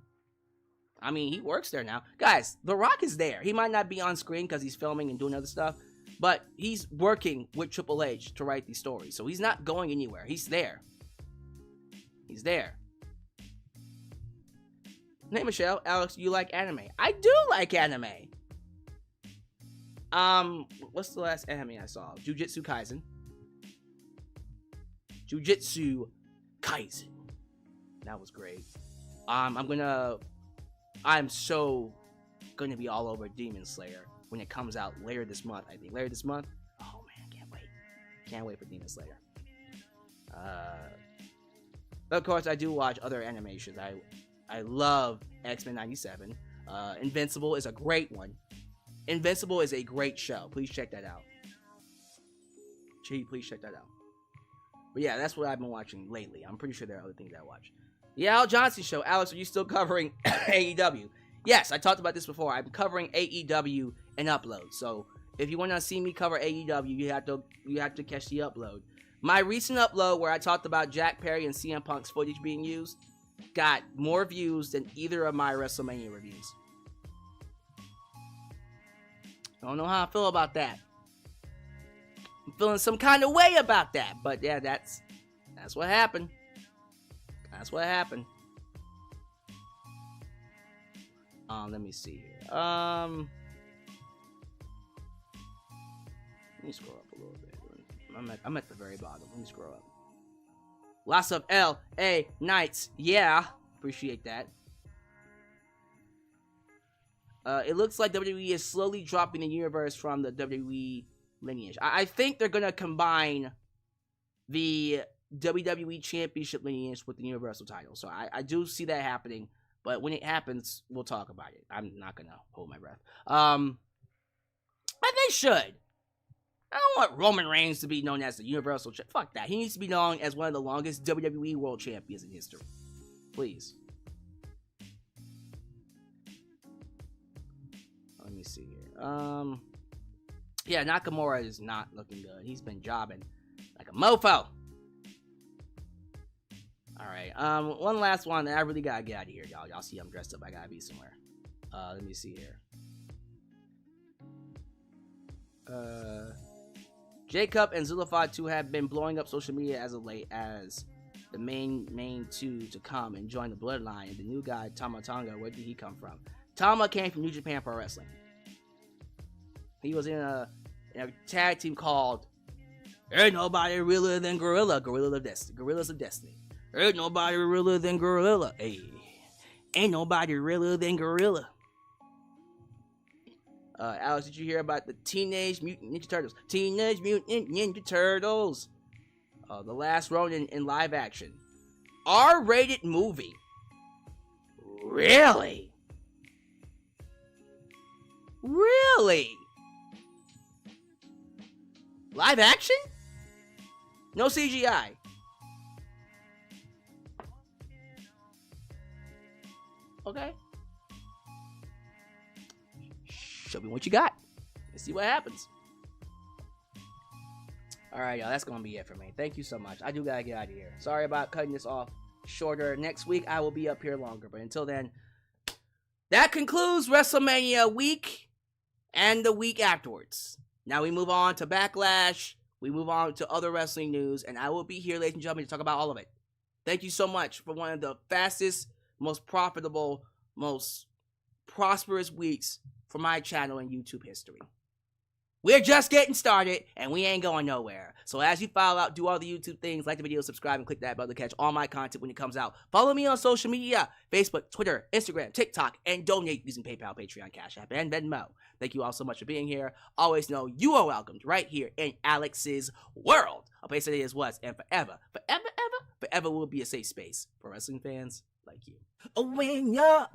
[SPEAKER 2] I mean, he works there now. Guys, The Rock is there. He might not be on screen because he's filming and doing other stuff, but he's working with Triple H to write these stories. So he's not going anywhere. He's there. He's there. Hey, Michelle. Alex, you like anime? I do like anime. What's the last anime I saw? Jujutsu Kaisen. Jujutsu Kaisen. That was great. I'm so gonna be all over Demon Slayer when it comes out later this month. I think later this month. Oh man, can't wait. Can't wait for Demon Slayer. Of course, I do watch other animations. I love X-Men 97. Invincible is a great one. Invincible is a great show. Please check that out. Please check that out. But yeah, that's what I've been watching lately. I'm pretty sure there are other things I watch. The Al Johnson Show. Alex, are you still covering AEW? Yes, I talked about this before. I'm covering AEW and Upload. So if you want to see me cover AEW, you have to catch the Upload. My recent upload where I talked about Jack Perry and CM Punk's footage being used got more views than either of my WrestleMania reviews. I don't know how I feel about that. I'm feeling some kind of way about that. But yeah, that's what happened. That's what happened. Let me see here. Let me scroll up a little bit. I'm at the very bottom. Let me scroll up. Lots of LA Knights. Yeah. Appreciate that. It looks like WWE is slowly dropping the universe from the WWE lineage. I think they're going to combine the WWE Championship lineage with the Universal title. So I do see that happening. But when it happens, we'll talk about it. I'm not going to hold my breath. And they should. I don't want Roman Reigns to be known as the Universal Champion. Fuck that. He needs to be known as one of the longest WWE World Champions in history. Please. Let me see here. Yeah, Nakamura is not looking good. He's been jobbing like a mofo. Alright, one last one that I really gotta get out of here, y'all. Y'all see I'm dressed up. I gotta be somewhere. Let me see here. Jacob and Zulafat 2 have been blowing up social media as of late as the main two to come and join the Bloodline. And the new guy, Tama Tonga, where did he come from? Tama came from New Japan Pro Wrestling. He was in a tag team called Ain't Nobody Realer Than Gorilla, Gorillas of Destiny. Ain't nobody realer than Gorilla. Hey, ain't nobody realer than Gorilla. Alex, did you hear about the Teenage Mutant Ninja Turtles? Teenage Mutant Ninja Turtles. The Last Ronin in live action. R-rated movie. Really? Really? Live action? No CGI. Okay. Show me what you got. Let's see what happens. Alright, y'all. That's going to be it for me. Thank you so much. I do got to get out of here. Sorry about cutting this off shorter. Next week, I will be up here longer. But until then, that concludes WrestleMania week and the week afterwards. Now we move on to Backlash. We move on to other wrestling news. And I will be here, ladies and gentlemen, to talk about all of it. Thank you so much for one of the fastest, most profitable, most prosperous weeks for my channel in YouTube history. We're just getting started, and we ain't going nowhere. So as you file out, do all the YouTube things, like the video, subscribe, and click that bell to catch all my content when it comes out. Follow me on social media, Facebook, Twitter, Instagram, TikTok, and donate using PayPal, Patreon, Cash App, and Venmo. Thank you all so much for being here. Always know you are welcomed right here in Alex's world. A place that is, was, and forever will be a safe space for wrestling fans like you. When you're